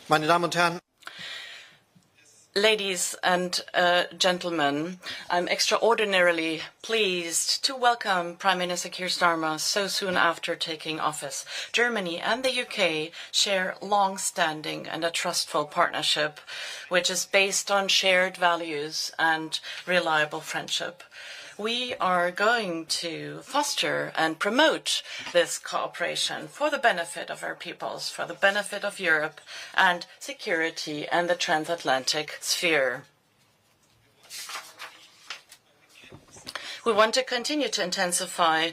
Meine Damen und Herren, Ladies and gentlemen, I'm extraordinarily pleased to welcome Prime Minister Keir Starmer so soon after taking office. Germany and the UK share long-standing and a trustful partnership, which is based on shared values and reliable friendship. We are going to foster and promote this cooperation for the benefit of our peoples, for the benefit of Europe and security and the transatlantic sphere. We want to continue to intensify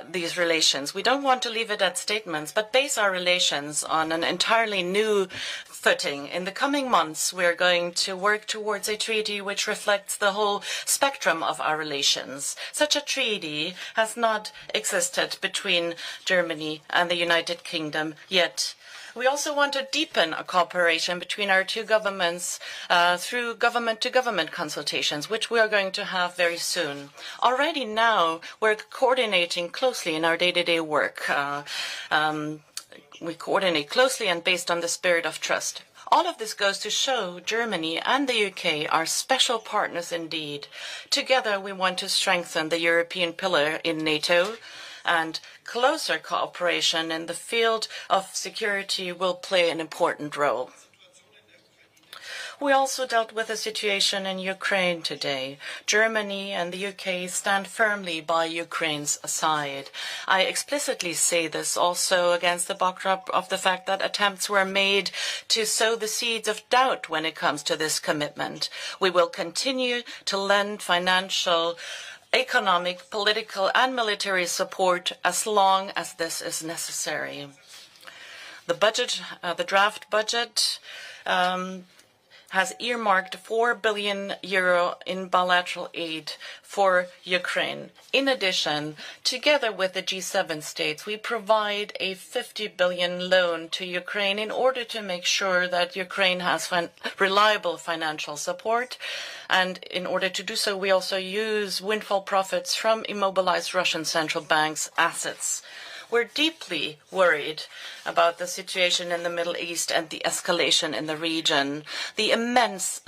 these relations. We don't want to leave it at statements, but base our relations on an entirely new footing. In the coming months, we're going to work towards a treaty which reflects the whole spectrum of our relations. Such a treaty has not existed between Germany and the United Kingdom yet. We also want to deepen a cooperation between our two governments through government-to-government consultations, which we are going to have very soon. Already now, we're coordinating closely in our day-to-day work. We coordinate closely and based on the spirit of trust. All of this goes to show Germany and the UK are special partners indeed. Together, we want to strengthen the European pillar in NATO, and closer cooperation in the field of security will play an important role. We also dealt with the situation in Ukraine today. Germany and the UK stand firmly by Ukraine's side. I explicitly say this also against the backdrop of the fact that attempts were made to sow the seeds of doubt when it comes to this commitment. We will continue to lend financial, economic, political and military support as long as this is necessary. The draft budget has earmarked €4 billion in bilateral aid for Ukraine. In addition, together with the G7 states, we provide a €50 billion loan to Ukraine in order to make sure that Ukraine has reliable financial support. And in order to do so, we also use windfall profits from immobilized Russian central bank's assets. We're deeply worried about the situation in the Middle East and the escalation in the region. The immense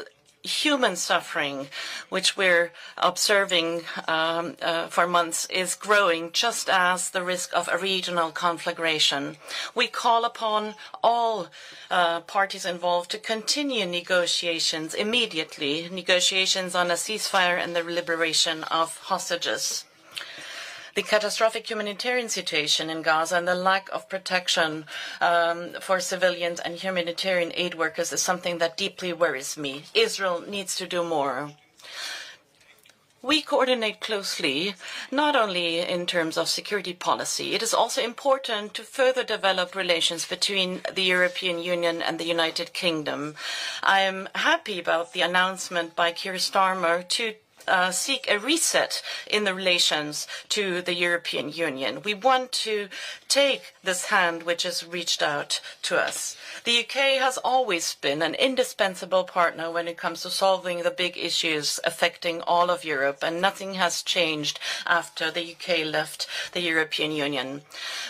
human suffering which we're observing for months is growing, just as the risk of a regional conflagration. We call upon all parties involved to continue negotiations immediately, negotiations on a ceasefire and the liberation of hostages. The catastrophic humanitarian situation in Gaza and the lack of protection for civilians and humanitarian aid workers is something that deeply worries me. Israel needs to do more. We coordinate closely, not only in terms of security policy. It is also important to further develop relations between the European Union and the United Kingdom. I am happy about the announcement by Keir Starmer to seek a reset in the relations to the European Union. We want to take this hand which is reached out to us. The UK has always been an indispensable partner when it comes to solving the big issues affecting all of Europe, and nothing has changed after the UK left the European Union.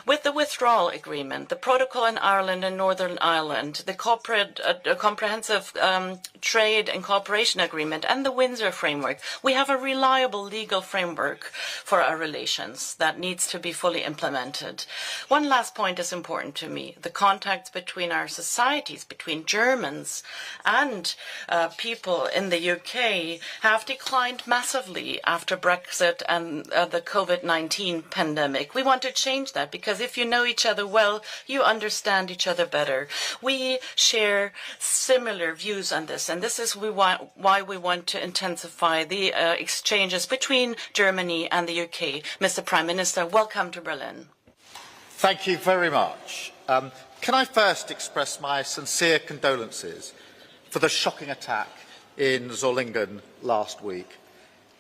With the withdrawal agreement, the protocol in Ireland and Northern Ireland, the comprehensive trade and cooperation agreement, and the Windsor framework, we have a reliable legal framework for our relations that needs to be fully implemented. One last point is important to me. The contacts between our societies, between Germans and people in the UK have declined massively after Brexit and the COVID-19 pandemic. We want to change that because if you know each other well, you understand each other better. We share similar views on this, and this is why we want to intensify the exchanges between Germany and the UK. Mr. Prime Minister, welcome to Berlin. Thank you very much. Can I first express my sincere condolences for the shocking attack in Solingen last week.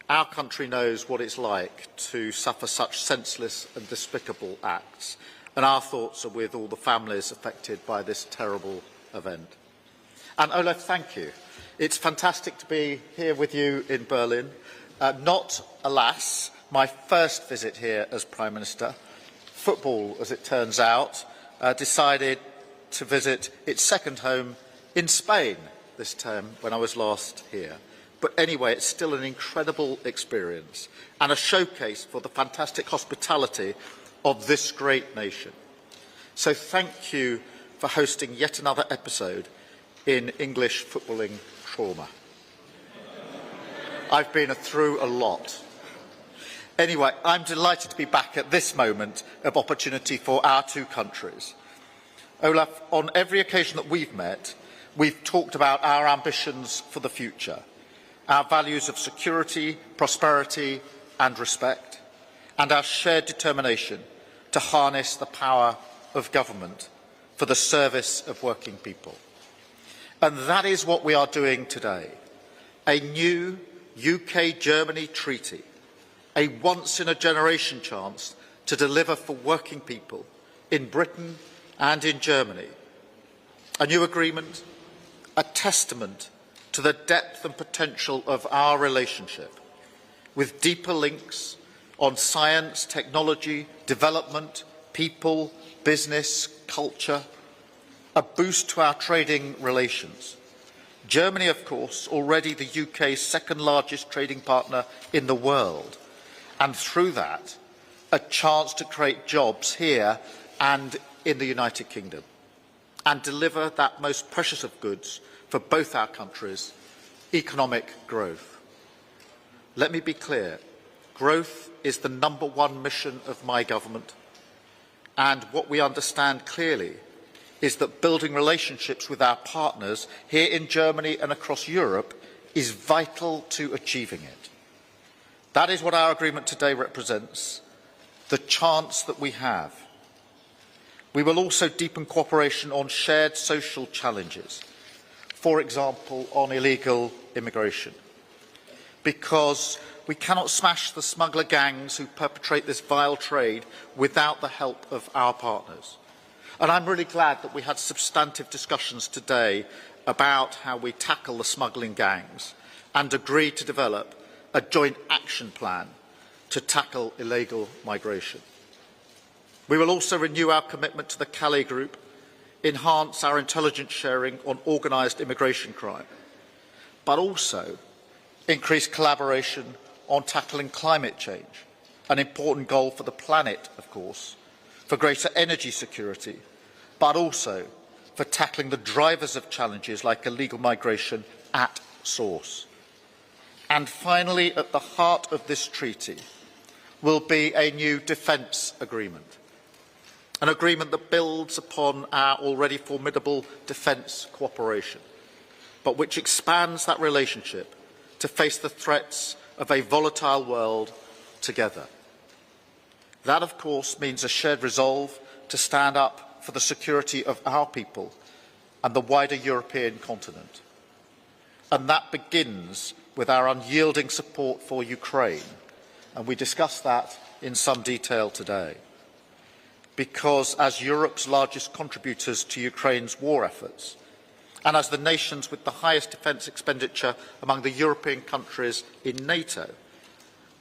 Our country knows what it's like to suffer such senseless and despicable acts, and our thoughts are with all the families affected by this terrible event. And Olaf, thank you. It's fantastic to be here with you in Berlin. Not, alas, my first visit here as Prime Minister. Football, as it turns out, decided to visit its second home in Spain this term when I was last here. But anyway, it's still an incredible experience and a showcase for the fantastic hospitality of this great nation. So thank you for hosting yet another episode in English footballing trauma. I've been through a lot. Anyway, I'm delighted to be back at this moment of opportunity for our two countries. Olaf, on every occasion that we've met, we've talked about our ambitions for the future, our values of security, prosperity and respect, and our shared determination to harness the power of government for the service of working people. And that is what we are doing today. A new UK-Germany treaty, a once-in-a-generation chance to deliver for working people in Britain and in Germany. A new agreement, a testament to the depth and potential of our relationship, with deeper links on science, technology, development, people, business, culture, a boost to our trading relations. Germany, of course, already the UK's second largest trading partner in the world, and through that, a chance to create jobs here and in the United Kingdom, and deliver that most precious of goods for both our countries, economic growth. Let me be clear, growth is the #1 mission of my government, and what we understand clearly is that building relationships with our partners here in Germany and across Europe is vital to achieving it. That is what our agreement today represents, the chance that we have. We will also deepen cooperation on shared social challenges, for example, on illegal immigration, because we cannot smash the smuggler gangs who perpetrate this vile trade without the help of our partners. And I'm really glad that we had substantive discussions today about how we tackle the smuggling gangs and agreed to develop a joint action plan to tackle illegal migration. We will also renew our commitment to the Calais Group, enhance our intelligence sharing on organised immigration crime, but also increase collaboration on tackling climate change, an important goal for the planet, of course, for greater energy security, but also for tackling the drivers of challenges like illegal migration at source. And finally, at the heart of this treaty will be a new defence agreement, an agreement that builds upon our already formidable defence cooperation, but which expands that relationship to face the threats of a volatile world together. That, of course, means a shared resolve to stand up for the security of our people and the wider European continent. And that begins with our unyielding support for Ukraine, and we discussed that in some detail today. Because as Europe's largest contributors to Ukraine's war efforts, and as the nations with the highest defence expenditure among the European countries in NATO,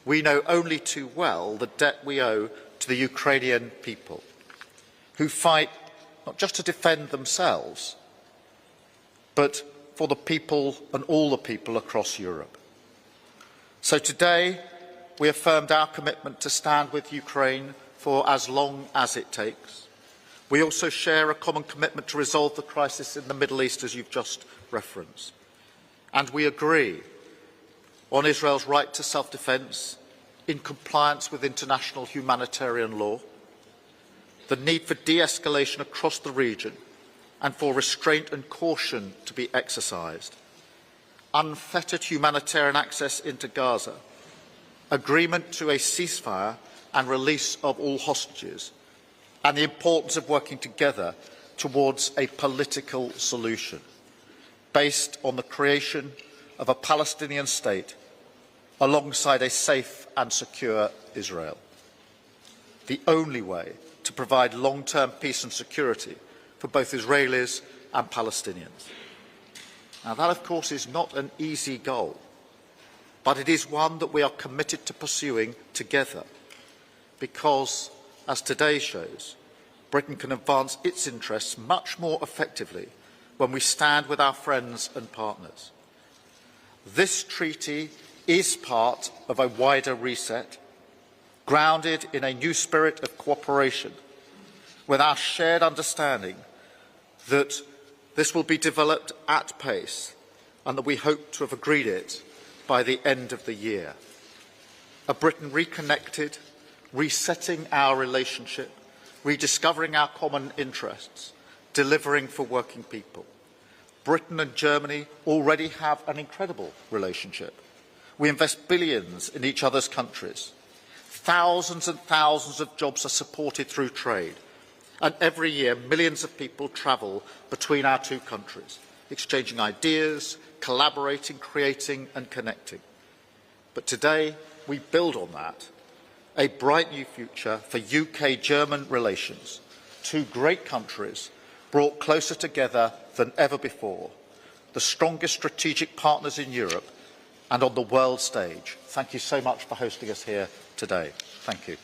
we know only too well the debt we owe to the Ukrainian people, who fight not just to defend themselves, but for the people and all the people across Europe. So today, we affirmed our commitment to stand with Ukraine for as long as it takes. We also share a common commitment to resolve the crisis in the Middle East, as you've just referenced. And we agree on Israel's right to self-defence in compliance with international humanitarian law, the need for de-escalation across the region and for restraint and caution to be exercised, unfettered humanitarian access into Gaza, agreement to a ceasefire and release of all hostages, and the importance of working together towards a political solution based on the creation of a Palestinian state alongside a safe and secure Israel. The only way to provide long-term peace and security for both Israelis and Palestinians. Now that, of course, is not an easy goal, but it is one that we are committed to pursuing together because, as today shows, Britain can advance its interests much more effectively when we stand with our friends and partners. This treaty is part of a wider reset, grounded in a new spirit of cooperation, with our shared understanding that this will be developed at pace and that we hope to have agreed it by the end of the year. A Britain reconnected, resetting our relationship, rediscovering our common interests, delivering for working people. Britain and Germany already have an incredible relationship. We invest billions in each other's countries. Thousands and thousands of jobs are supported through trade. And every year, millions of people travel between our two countries, exchanging ideas, collaborating, creating and connecting. But today, we build on that. A bright new future for UK-German relations. Two great countries brought closer together than ever before. The strongest strategic partners in Europe and on the world stage. Thank you so much for hosting us here today. Thank you.